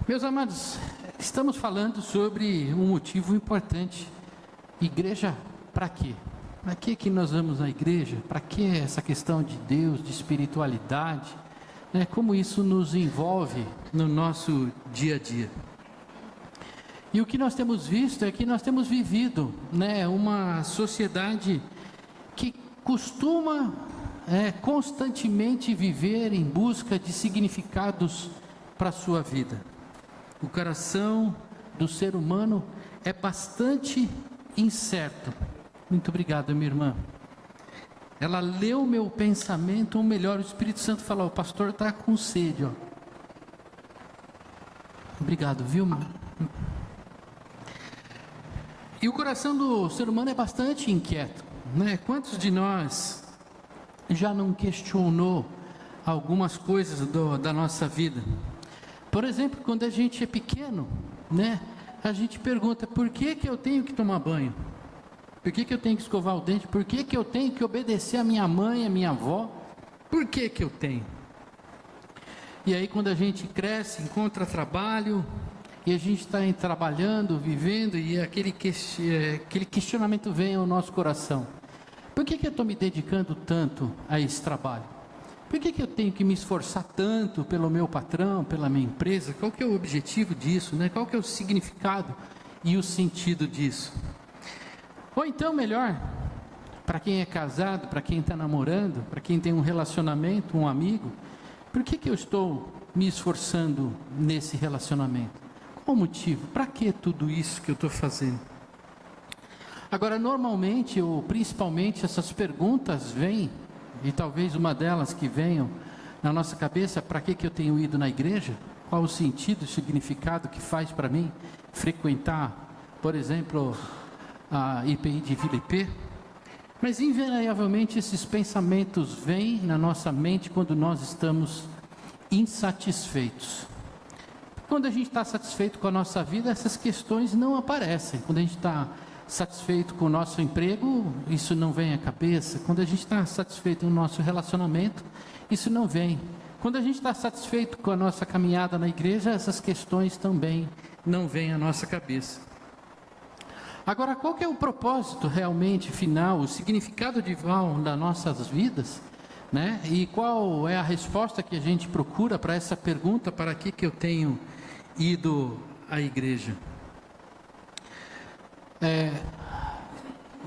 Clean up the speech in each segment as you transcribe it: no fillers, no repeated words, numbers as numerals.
Meus amados, estamos falando sobre um motivo importante. Igreja para quê? Para que nós vamos à igreja? Para que essa questão de Deus, de espiritualidade? Como isso nos envolve no nosso dia a dia? E o que nós temos visto é que nós temos vivido uma sociedade que costuma constantemente viver em busca de significados para a sua vida. O coração do ser humano é bastante incerto. Muito obrigado, minha irmã. Ela leu o meu pensamento, ou melhor, o Espírito Santo falou: o pastor está com sede, ó. Obrigado, viu, irmão? E o coração do ser humano é bastante inquieto, Quantos de nós já não questionou algumas coisas da nossa vida? Por exemplo, quando a gente é pequeno, a gente pergunta: por que eu tenho que tomar banho? Por que eu tenho que escovar o dente? Por que eu tenho que obedecer a minha mãe, a minha avó? Por que eu tenho? E aí, quando a gente cresce, encontra trabalho, e a gente está trabalhando, vivendo, e aquele questionamento vem ao nosso coração: por que eu estou me dedicando tanto a esse trabalho? Por que eu tenho que me esforçar tanto pelo meu patrão, pela minha empresa? Qual que é o objetivo disso? Qual que é o significado e o sentido disso? Ou então, melhor, para quem é casado, para quem está namorando, para quem tem um relacionamento, um amigo, por que eu estou me esforçando nesse relacionamento? Qual o motivo? Para que tudo isso que eu estou fazendo? Agora, normalmente, ou principalmente, essas perguntas vêm, e talvez uma delas que venham na nossa cabeça: para que eu tenho ido na igreja? Qual o sentido, o significado que faz para mim frequentar, por exemplo, a IPI de Vila IP? Mas invariavelmente esses pensamentos vêm na nossa mente quando nós estamos insatisfeitos. Quando a gente está satisfeito com a nossa vida, essas questões não aparecem. Quando a gente está satisfeito com o nosso emprego, isso não vem à cabeça. Quando a gente está satisfeito no nosso relacionamento, isso não vem. Quando a gente está satisfeito com a nossa caminhada na igreja, essas questões também não vêm à nossa cabeça. Agora, qual que é o propósito realmente final, o significado divino das nossas vidas, E qual é a resposta que a gente procura para essa pergunta: para que eu tenho ido à igreja?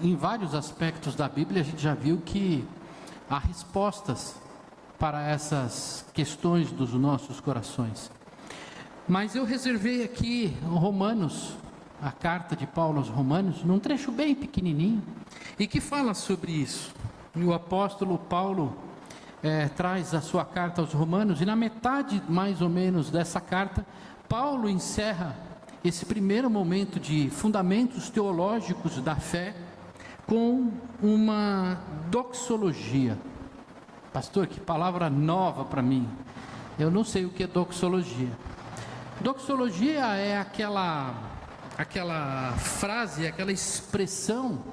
Em vários aspectos da Bíblia a gente já viu que há respostas para essas questões dos nossos corações. Mas eu reservei aqui Romanos, a carta de Paulo aos Romanos, num trecho bem pequenininho, e que fala sobre isso. E o apóstolo Paulo traz a sua carta aos Romanos, e na metade mais ou menos dessa carta, Paulo encerra esse primeiro momento de fundamentos teológicos da fé com uma doxologia. Pastor, que palavra nova para mim. Eu não sei o que é doxologia. Doxologia é aquela frase, aquela expressão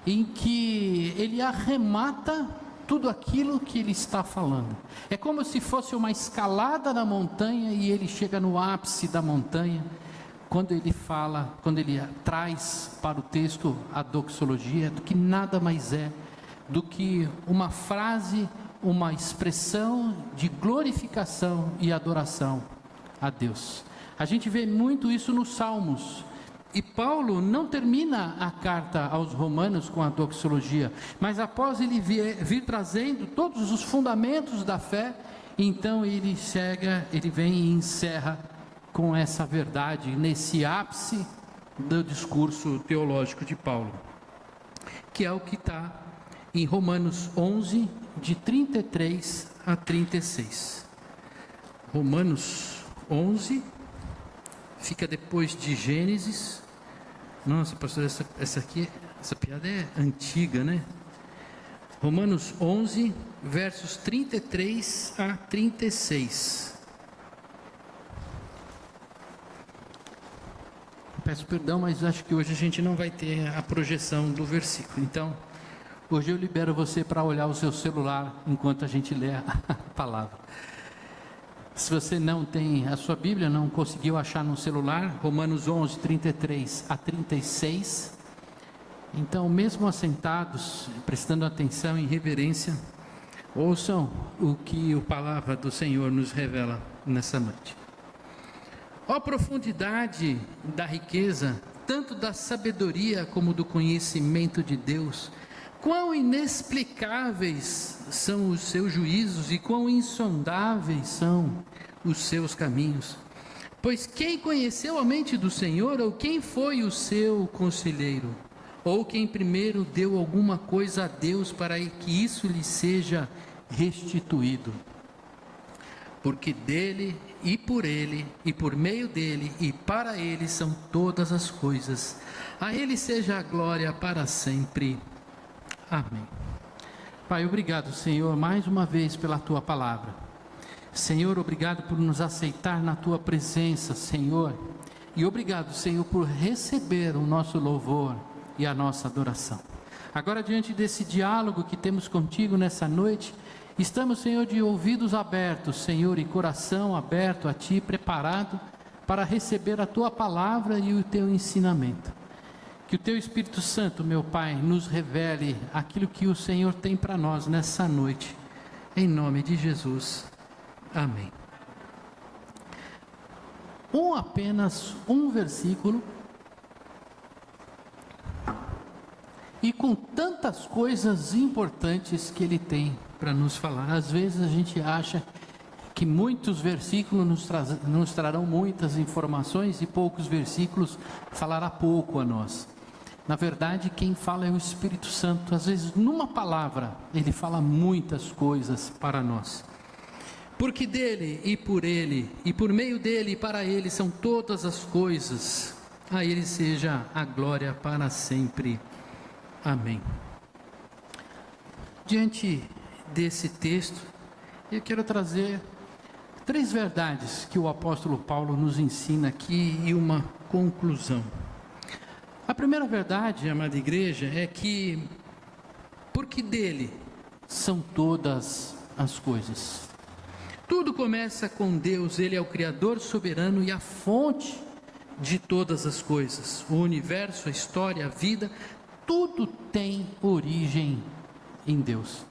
em que ele arremata tudo aquilo que ele está falando. É como se fosse uma escalada na montanha e ele chega no ápice da montanha. Quando ele fala, quando ele traz para o texto a doxologia, do que nada mais é do que uma frase, uma expressão de glorificação e adoração a Deus. A gente vê muito isso nos Salmos. E Paulo não termina a carta aos Romanos com a doxologia, mas após ele vir trazendo todos os fundamentos da fé, então ele vem e encerra com essa verdade, nesse ápice do discurso teológico de Paulo, que é o que está em Romanos 11, de 33 a 36. Romanos 11, fica depois de Gênesis. Nossa, pastor, essa piada é antiga, Romanos 11, versos 33 a 36. Peço perdão, mas acho que hoje a gente não vai ter a projeção do versículo. Então, hoje eu libero você para olhar o seu celular enquanto a gente lê a palavra. Se você não tem a sua Bíblia, não conseguiu achar no celular, Romanos 11, 33 a 36. Então, mesmo assentados, prestando atenção em reverência, ouçam o que a palavra do Senhor nos revela nessa noite. Ó profundidade da riqueza, tanto da sabedoria como do conhecimento de Deus, quão inexplicáveis são os seus juízos e quão insondáveis são os seus caminhos. Pois quem conheceu a mente do Senhor, ou quem foi o seu conselheiro? Ou quem primeiro deu alguma coisa a Deus para que isso lhe seja restituído? Porque dele, e por meio dele, e para ele são todas as coisas. A ele seja a glória para sempre. Amém. Pai, obrigado, Senhor, mais uma vez pela Tua palavra. Senhor, obrigado por nos aceitar na Tua presença, Senhor. E obrigado, Senhor, por receber o nosso louvor e a nossa adoração. Agora, diante desse diálogo que temos contigo nessa noite, estamos, Senhor, de ouvidos abertos, Senhor, e coração aberto a Ti, preparado para receber a Tua palavra e o Teu ensinamento. Que o Teu Espírito Santo, meu Pai, nos revele aquilo que o Senhor tem para nós nessa noite, em nome de Jesus, amém. Apenas um versículo, e com tantas coisas importantes que ele tem para nos falar. Às vezes a gente acha que muitos versículos nos trarão muitas informações e poucos versículos falará pouco a nós. Na verdade, quem fala é o Espírito Santo. Às vezes, numa palavra, ele fala muitas coisas para nós. Porque dele, e por meio dele, e para ele são todas as coisas. A ele seja a glória para sempre. Amém. Diante desse texto, eu quero trazer 3 verdades que o apóstolo Paulo nos ensina aqui e uma conclusão. A primeira verdade, amada igreja, é que porque dele são todas as coisas. Tudo começa com Deus, ele é o Criador soberano e a fonte de todas as coisas. O universo, a história, a vida, tudo tem origem em Deus.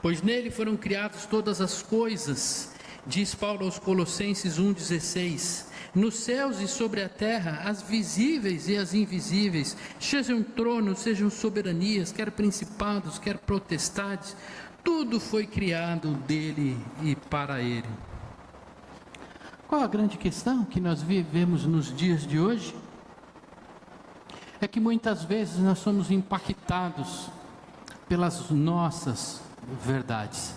Pois nele foram criadas todas as coisas, diz Paulo aos Colossenses 1,16. Nos céus e sobre a terra, as visíveis e as invisíveis, sejam tronos, sejam soberanias, quer principados, quer potestades, tudo foi criado dele e para ele. Qual a grande questão que nós vivemos nos dias de hoje? É que muitas vezes nós somos impactados pelas nossas verdades.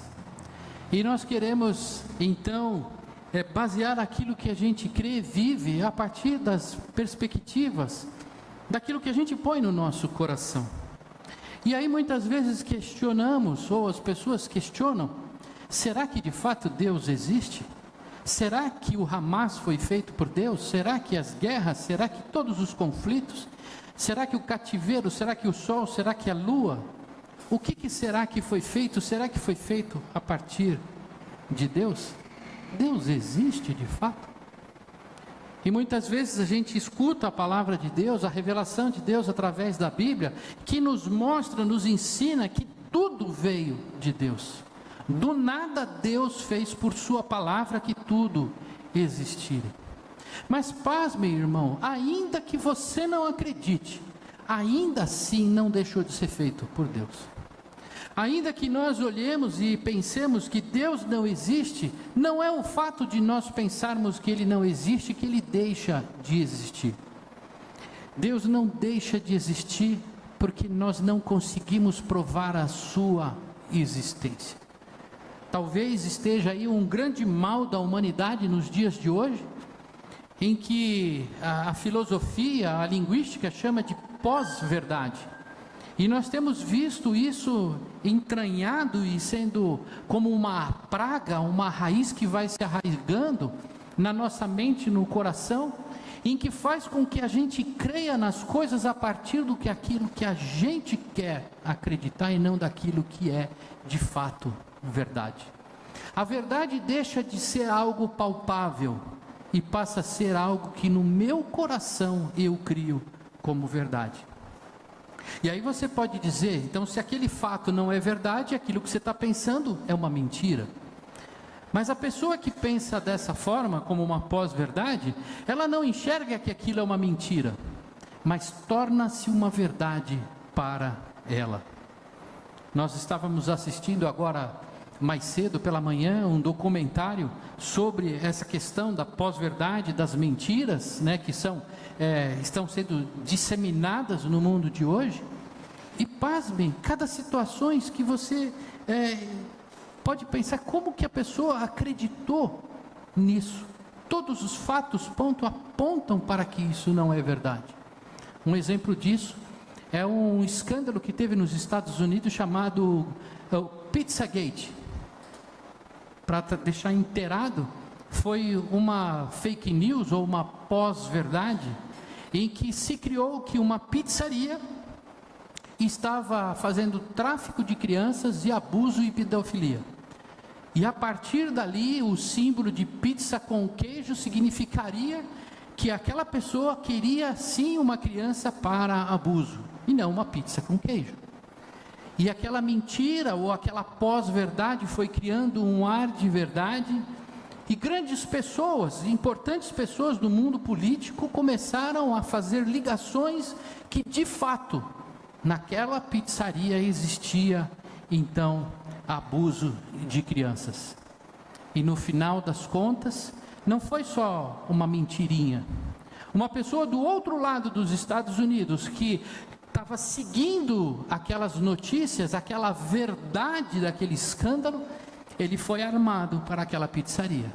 E nós queremos, então, basear aquilo que a gente crê e vive a partir das perspectivas, daquilo que a gente põe no nosso coração. E aí muitas vezes questionamos, ou as pessoas questionam, será que de fato Deus existe? Será que o Hamas foi feito por Deus? Será que as guerras? Será que todos os conflitos? Será que o cativeiro? Será que o sol? Será que a lua? O que será que foi feito? Será que foi feito a partir de Deus? Deus existe de fato? E muitas vezes a gente escuta a palavra de Deus, a revelação de Deus através da Bíblia, que nos mostra, nos ensina que tudo veio de Deus. Do nada Deus fez por sua palavra que tudo existir. Mas pasme, irmão, ainda que você não acredite, ainda assim não deixou de ser feito por Deus. Ainda que nós olhemos e pensemos que Deus não existe, não é o fato de nós pensarmos que Ele não existe que Ele deixa de existir. Deus não deixa de existir porque nós não conseguimos provar a sua existência. Talvez esteja aí um grande mal da humanidade nos dias de hoje, em que a filosofia, a linguística chama de pós-verdade. E nós temos visto isso entranhado e sendo como uma praga, uma raiz que vai se arraigando na nossa mente, no coração, em que faz com que a gente creia nas coisas a partir do que aquilo que a gente quer acreditar e não daquilo que é de fato verdade. A verdade deixa de ser algo palpável e passa a ser algo que no meu coração eu crio como verdade. E aí você pode dizer, então, se aquele fato não é verdade, aquilo que você está pensando é uma mentira. Mas a pessoa que pensa dessa forma, como uma pós-verdade, ela não enxerga que aquilo é uma mentira, mas torna-se uma verdade para ela. Nós estávamos assistindo agora, mais cedo pela manhã, um documentário sobre essa questão da pós-verdade, das mentiras, né, que estão sendo disseminadas no mundo de hoje. E pasmem, cada situação que você pode pensar como que a pessoa acreditou nisso. Todos os fatos apontam para que isso não é verdade. Um exemplo disso é um escândalo que teve nos Estados Unidos chamado Pizzagate. Para deixar inteirado, foi uma fake news ou uma pós-verdade em que se criou que uma pizzaria estava fazendo tráfico de crianças e abuso e pedofilia. E a partir dali, o símbolo de pizza com queijo significaria que aquela pessoa queria sim uma criança para abuso, e não uma pizza com queijo. E aquela mentira ou aquela pós-verdade foi criando um ar de verdade, e grandes pessoas, importantes pessoas do mundo político começaram a fazer ligações que de fato naquela pizzaria existia então abuso de crianças. E no final das contas, não foi só uma mentirinha. Uma pessoa do outro lado dos Estados Unidos que estava seguindo aquelas notícias, aquela verdade daquele escândalo, ele foi armado para aquela pizzaria.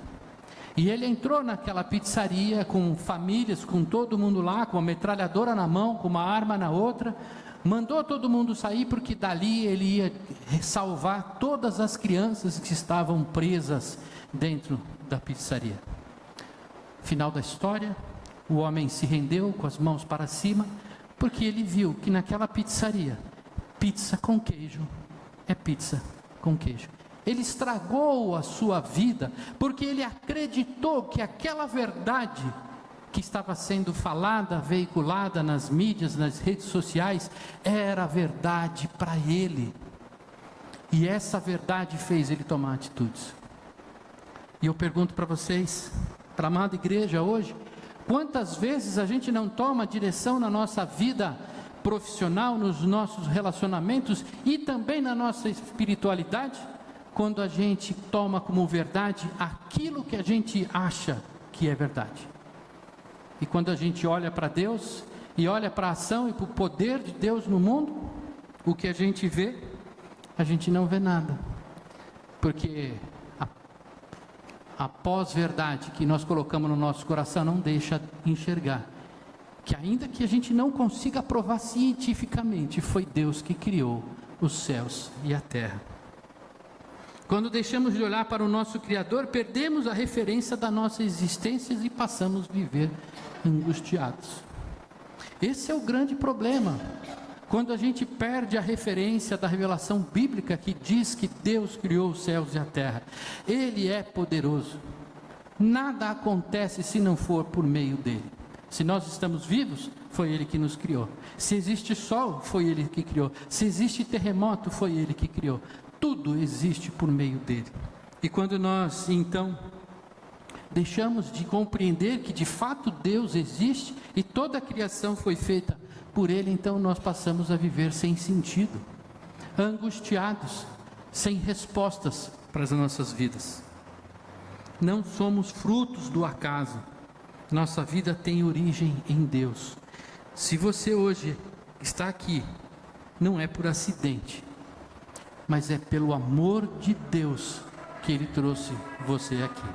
E ele entrou naquela pizzaria com famílias, com todo mundo lá, com uma metralhadora na mão, com uma arma na outra, mandou todo mundo sair porque dali ele ia salvar todas as crianças que estavam presas dentro da pizzaria. Final da história, o homem se rendeu com as mãos para cima, porque ele viu que naquela pizzaria, pizza com queijo é pizza com queijo. Ele estragou a sua vida, porque ele acreditou que aquela verdade que estava sendo falada, veiculada nas mídias, nas redes sociais, era verdade para ele. E essa verdade fez ele tomar atitudes. E eu pergunto para vocês, para a amada igreja hoje, quantas vezes a gente não toma direção na nossa vida profissional, nos nossos relacionamentos e também na nossa espiritualidade, quando a gente toma como verdade aquilo que a gente acha que é verdade. E quando a gente olha para Deus, e olha para a ação e para o poder de Deus no mundo, o que a gente vê, a gente não vê nada. Porque a pós-verdade que nós colocamos no nosso coração não deixa enxergar que, ainda que a gente não consiga provar cientificamente, foi Deus que criou os céus e a terra. Quando deixamos de olhar para o nosso Criador, perdemos a referência da nossa existência e passamos a viver angustiados. Esse é o grande problema. Quando a gente perde a referência da revelação bíblica que diz que Deus criou os céus e a terra. Ele é poderoso. Nada acontece se não for por meio dele. Se nós estamos vivos, foi ele que nos criou. Se existe sol, foi ele que criou. Se existe terremoto, foi ele que criou. Tudo existe por meio dele. E quando nós, então, deixamos de compreender que de fato Deus existe e toda a criação foi feita por ele, então nós passamos a viver sem sentido, angustiados, sem respostas para as nossas vidas. Não somos frutos do acaso. Nossa vida tem origem em Deus. Se você hoje está aqui, não é por acidente, mas é pelo amor de Deus que Ele trouxe você aqui.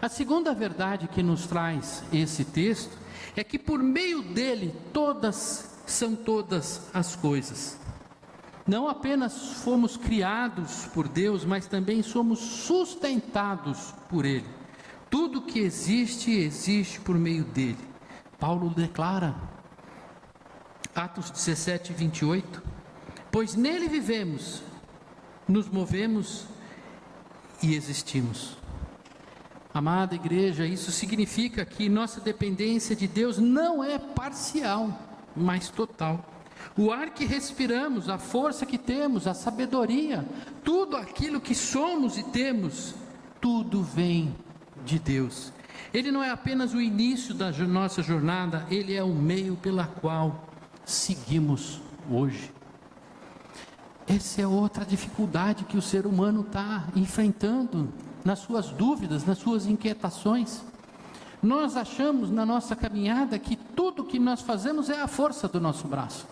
A segunda verdade que nos traz esse texto é que por meio dele são todas as coisas. Não apenas fomos criados por Deus, mas também somos sustentados por Ele. Tudo que existe, existe por meio dele. Paulo declara, Atos 17, 28, pois nele vivemos, nos movemos e existimos. Amada igreja, isso significa que nossa dependência de Deus não é parcial, mas total. O ar que respiramos, a força que temos, a sabedoria, tudo aquilo que somos e temos, tudo vem de Deus. Ele não é apenas o início da nossa jornada, Ele é o meio pela qual seguimos hoje. Essa é outra dificuldade que o ser humano está enfrentando nas suas dúvidas, nas suas inquietações. Nós achamos na nossa caminhada que tudo que nós fazemos é a força do nosso braço.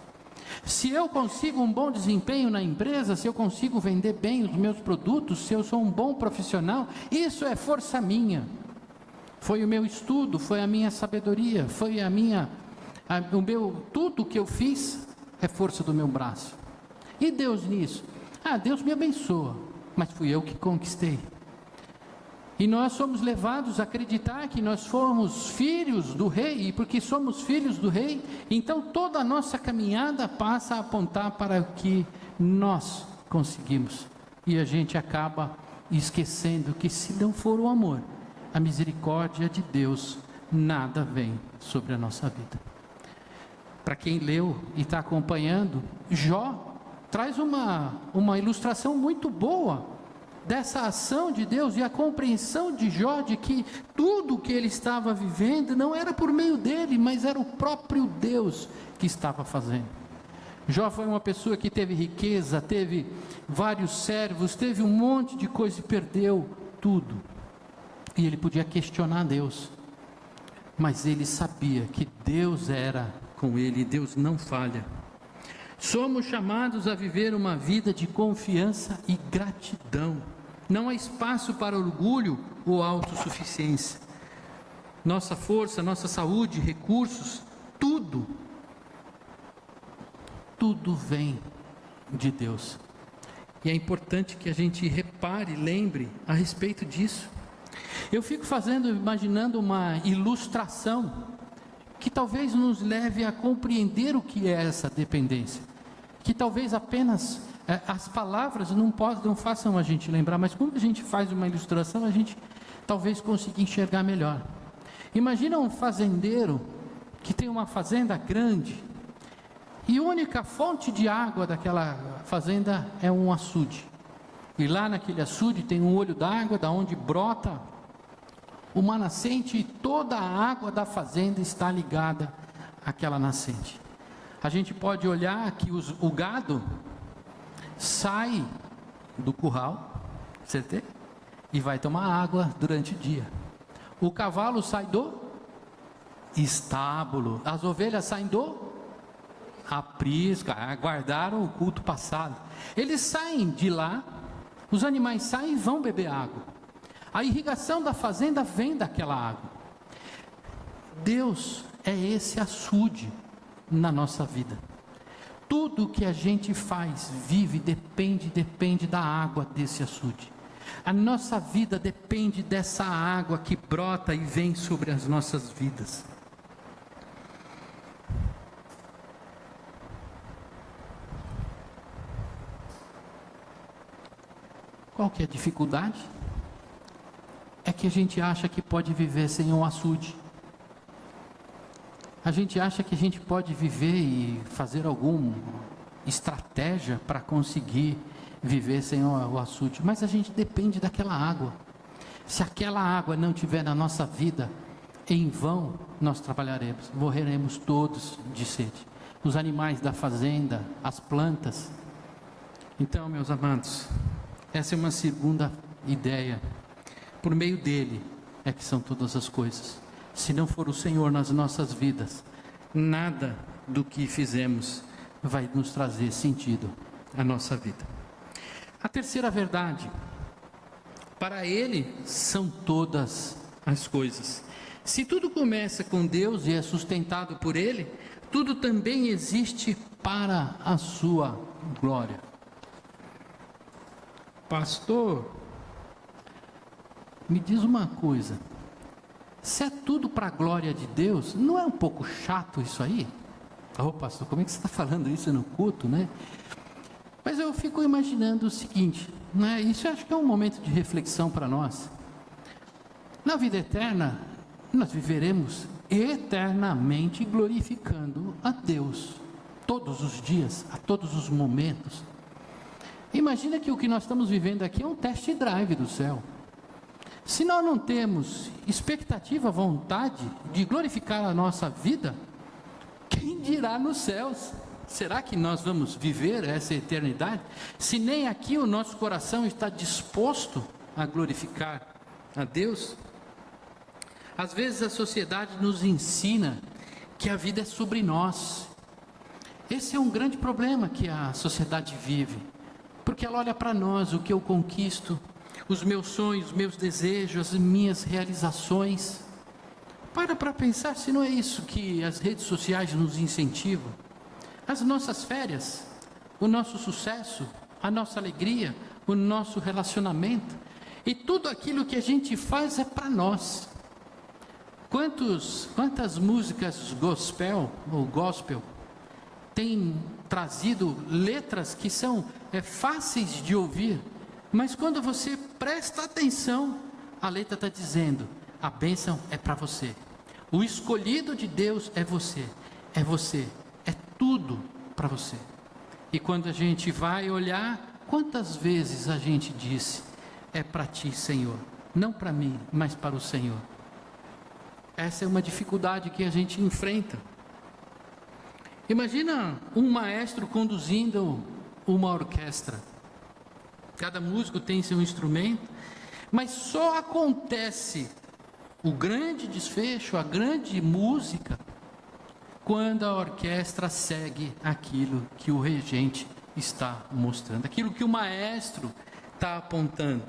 Se eu consigo um bom desempenho na empresa, se eu consigo vender bem os meus produtos, se eu sou um bom profissional, isso é força minha. Foi o meu estudo, foi a minha sabedoria, foi tudo que eu fiz é força do meu braço. E Deus nisso? Deus me abençoa, mas fui eu que conquistei. E nós somos levados a acreditar que nós fomos filhos do rei, e porque somos filhos do rei, então toda a nossa caminhada passa a apontar para o que nós conseguimos. E a gente acaba esquecendo que se não for o amor, a misericórdia de Deus, nada vem sobre a nossa vida. Para quem leu e está acompanhando, Jó traz uma ilustração muito boa dessa ação de Deus e a compreensão de Jó de que tudo o que ele estava vivendo não era por meio dele, mas era o próprio Deus que estava fazendo. Jó foi uma pessoa que teve riqueza, teve vários servos, teve um monte de coisa e perdeu tudo. E ele podia questionar Deus, mas ele sabia que Deus era com ele e Deus não falha. Somos chamados a viver uma vida de confiança e gratidão. Não há espaço para orgulho ou autossuficiência. Nossa força, nossa saúde, recursos, tudo vem de Deus. E é importante que a gente repare, lembre a respeito disso. Eu fico imaginando uma ilustração que talvez nos leve a compreender o que é essa dependência. Que talvez apenas as palavras não façam a gente lembrar, mas quando a gente faz uma ilustração, a gente talvez consiga enxergar melhor. Imagina um fazendeiro que tem uma fazenda grande e a única fonte de água daquela fazenda é um açude. E lá naquele açude tem um olho d'água da onde brota uma nascente e toda a água da fazenda está ligada àquela nascente. A gente pode olhar que o gado sai do curral, certo? E vai tomar água durante o dia. O cavalo sai do estábulo. As ovelhas saem do aprisco, aguardaram o culto passado. Eles saem de lá, os animais saem e vão beber água. A irrigação da fazenda vem daquela água. Deus é esse açude na nossa vida. Tudo que a gente faz, vive, depende da água desse açude. A nossa vida depende dessa água que brota e vem sobre as nossas vidas. Qual que é a dificuldade? É que a gente acha que pode viver sem um açude. A gente acha que a gente pode viver e fazer alguma estratégia para conseguir viver sem o açude, mas a gente depende daquela água. Se aquela água não tiver na nossa vida, em vão nós trabalharemos, morreremos todos de sede. Os animais da fazenda, as plantas. Então, meus amados, essa é uma segunda ideia. Por meio dele é que são todas as coisas. Se não for o Senhor nas nossas vidas, nada do que fizemos vai nos trazer sentido à nossa vida. A terceira verdade, para Ele são todas as coisas. Se tudo começa com Deus e é sustentado por Ele, tudo também existe para a sua glória. Pastor, me diz uma coisa. Se é tudo para a glória de Deus, não é um pouco chato isso aí? Pastor, como é que você está falando isso no culto, né? Mas eu fico imaginando o seguinte, né? Isso eu acho que é um momento de reflexão para nós. Na vida eterna, nós viveremos eternamente glorificando a Deus, todos os dias, a todos os momentos. Imagina que o que nós estamos vivendo aqui é um test drive do céu. Se nós não temos expectativa, vontade de glorificar a nossa vida, quem dirá nos céus? Será que nós vamos viver essa eternidade? Se nem aqui o nosso coração está disposto a glorificar a Deus? Às vezes a sociedade nos ensina que a vida é sobre nós. Esse é um grande problema que a sociedade vive, porque ela olha para nós, o que eu conquisto, os meus sonhos, os meus desejos, as minhas realizações. Para pensar se não é isso que as redes sociais nos incentivam. As nossas férias, o nosso sucesso, a nossa alegria, o nosso relacionamento, e tudo aquilo que a gente faz é para nós. Quantas músicas gospel têm trazido letras que são fáceis de ouvir, mas quando você presta atenção, a letra está dizendo: a bênção é para você, o escolhido de Deus é você, é tudo para você. E quando a gente vai olhar, quantas vezes a gente disse: é para ti, Senhor, não para mim, mas para o Senhor. Essa é uma dificuldade que a gente enfrenta. Imagina um maestro conduzindo uma orquestra. Cada músico tem seu instrumento, mas só acontece o grande desfecho, a grande música, quando a orquestra segue aquilo que o regente está mostrando, aquilo que o maestro está apontando.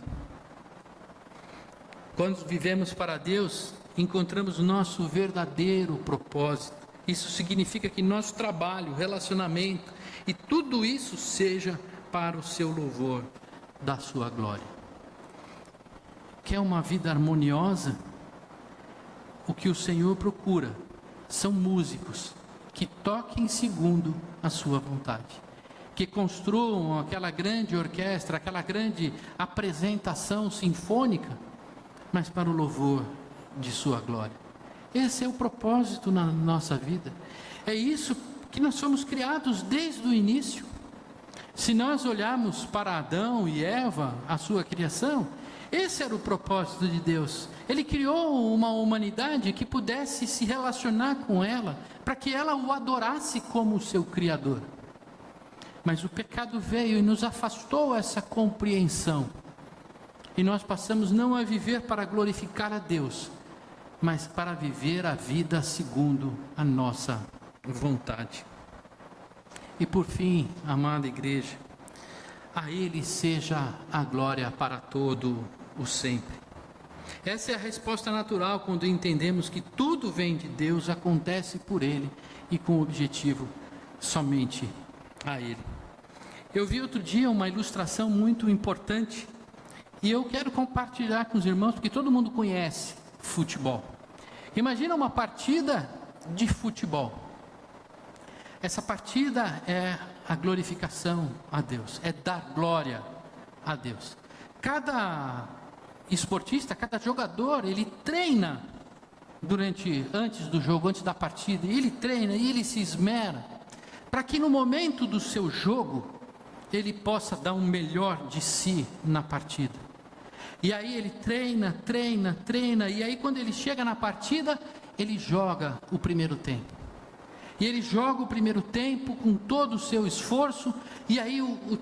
Quando vivemos para Deus, encontramos nosso verdadeiro propósito. Isso significa que nosso trabalho, relacionamento e tudo isso seja para o seu louvor, da sua glória. Quer uma vida harmoniosa? O que o Senhor procura são músicos que toquem segundo a sua vontade, que construam aquela grande orquestra, aquela grande apresentação sinfônica, mas para o louvor de sua glória. Esse é o propósito na nossa vida. É isso que nós fomos criados desde o início. Se nós olharmos para Adão e Eva, a sua criação, esse era o propósito de Deus. Ele criou uma humanidade que pudesse se relacionar com ela, para que ela o adorasse como seu Criador. Mas o pecado veio e nos afastou essa compreensão. E nós passamos não a viver para glorificar a Deus, mas para viver a vida segundo a nossa vontade. E por fim, amada igreja, a Ele seja a glória para todo o sempre. Essa é a resposta natural quando entendemos que tudo vem de Deus, acontece por Ele e com o objetivo somente a Ele. Eu vi outro dia uma ilustração muito importante e eu quero compartilhar com os irmãos, porque todo mundo conhece futebol. Imagina uma partida de futebol. Essa partida é a glorificação a Deus, é dar glória a Deus. Cada esportista, cada jogador, ele treina antes do jogo, antes da partida, ele treina e ele se esmera para que no momento do seu jogo ele possa dar o melhor de si na partida. E aí ele treina, e aí quando ele chega na partida, ele joga o primeiro tempo. E ele joga o primeiro tempo com todo o seu esforço, e aí o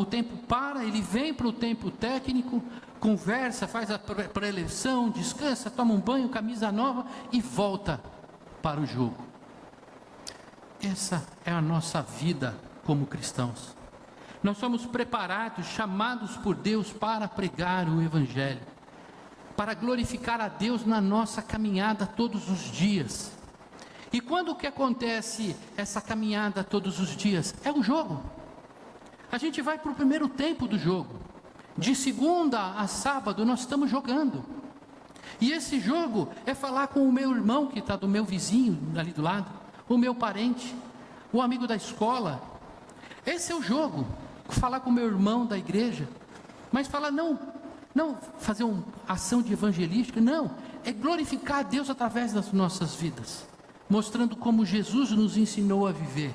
tempo para, ele vem para o tempo técnico, conversa, faz a pré-eleição, descansa, toma um banho, camisa nova e volta para o jogo. Essa é a nossa vida como cristãos. Nós somos preparados, chamados por Deus para pregar o Evangelho, para glorificar a Deus na nossa caminhada todos os dias. E quando que acontece essa caminhada todos os dias? É o jogo. A gente vai para o primeiro tempo do jogo. De segunda a sábado nós estamos jogando. E esse jogo é falar com o meu irmão que está do meu vizinho ali do lado, o meu parente, o amigo da escola. Esse é o jogo. Falar com o meu irmão da igreja, Mas fala, não fazer uma ação de evangelística, não, é glorificar a Deus através das nossas vidas, mostrando como Jesus nos ensinou a viver,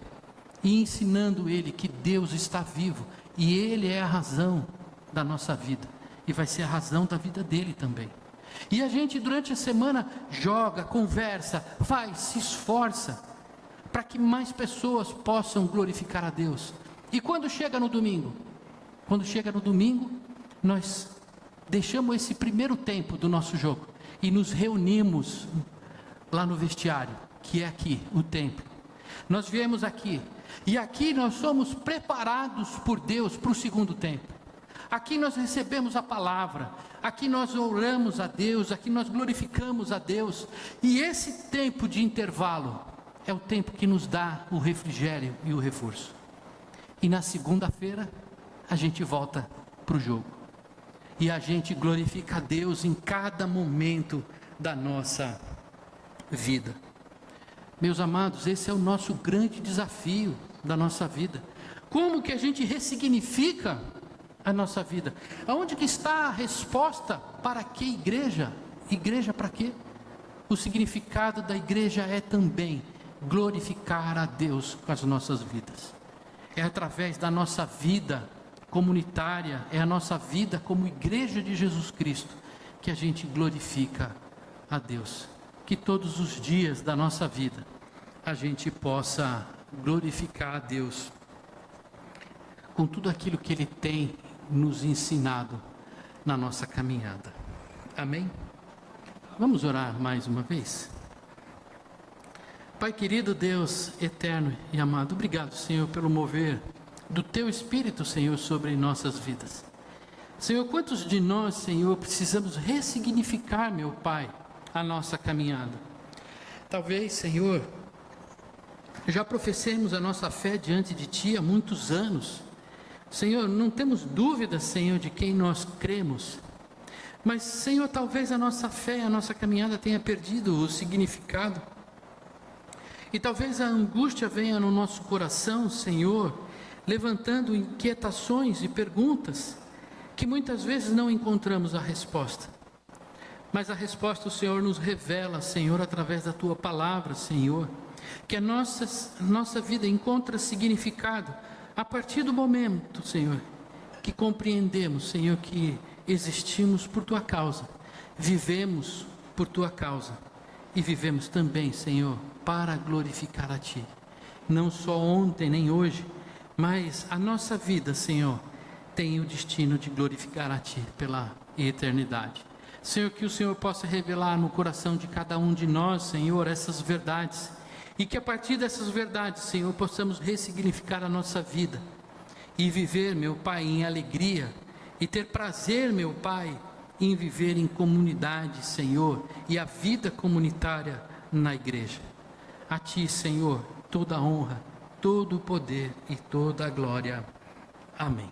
e ensinando Ele que Deus está vivo, e Ele é a razão da nossa vida, e vai ser a razão da vida dele também. E a gente durante a semana joga, conversa, faz, se esforça, para que mais pessoas possam glorificar a Deus. E quando chega no domingo? Quando chega no domingo, nós deixamos esse primeiro tempo do nosso jogo, e nos reunimos lá no vestiário, que é aqui, o templo. Nós viemos aqui, e aqui nós somos preparados por Deus para o segundo tempo. Aqui nós recebemos a palavra, aqui nós oramos a Deus, aqui nós glorificamos a Deus, e esse tempo de intervalo é o tempo que nos dá o refrigério e o reforço. E na segunda-feira a gente volta para o jogo, e a gente glorifica a Deus em cada momento da nossa vida. Meus amados, esse é o nosso grande desafio da nossa vida. Como que a gente ressignifica a nossa vida? Aonde que está a resposta? Para que igreja? Igreja para quê? O significado da igreja é também glorificar a Deus com as nossas vidas. É através da nossa vida comunitária, é a nossa vida como igreja de Jesus Cristo, que a gente glorifica a Deus. Que todos os dias da nossa vida a gente possa glorificar a Deus com tudo aquilo que Ele tem nos ensinado na nossa caminhada. Amém? Vamos orar mais uma vez? Pai querido, Deus eterno e amado, obrigado, Senhor, pelo mover do Teu Espírito, Senhor, sobre nossas vidas. Senhor, quantos de nós, Senhor, precisamos ressignificar, meu Pai, a nossa caminhada? Talvez, Senhor, já professemos a nossa fé diante de Ti há muitos anos. Senhor, não temos dúvidas, Senhor, de quem nós cremos. Mas, Senhor, talvez a nossa fé, a nossa caminhada tenha perdido o significado. E talvez a angústia venha no nosso coração, Senhor, levantando inquietações e perguntas que muitas vezes não encontramos a resposta. Mas a resposta o Senhor nos revela, Senhor, através da Tua palavra, Senhor, que a nossa vida encontra significado a partir do momento, Senhor, que compreendemos, Senhor, que existimos por Tua causa, vivemos por Tua causa e vivemos também, Senhor, para glorificar a Ti. Não só ontem nem hoje, mas a nossa vida, Senhor, tem o destino de glorificar a Ti pela eternidade. Senhor, que o Senhor possa revelar no coração de cada um de nós, Senhor, essas verdades, e que a partir dessas verdades, Senhor, possamos ressignificar a nossa vida e viver, meu Pai, em alegria, e ter prazer, meu Pai, em viver em comunidade, Senhor, e a vida comunitária na igreja. A Ti, Senhor, toda a honra, todo o poder e toda a glória. Amém.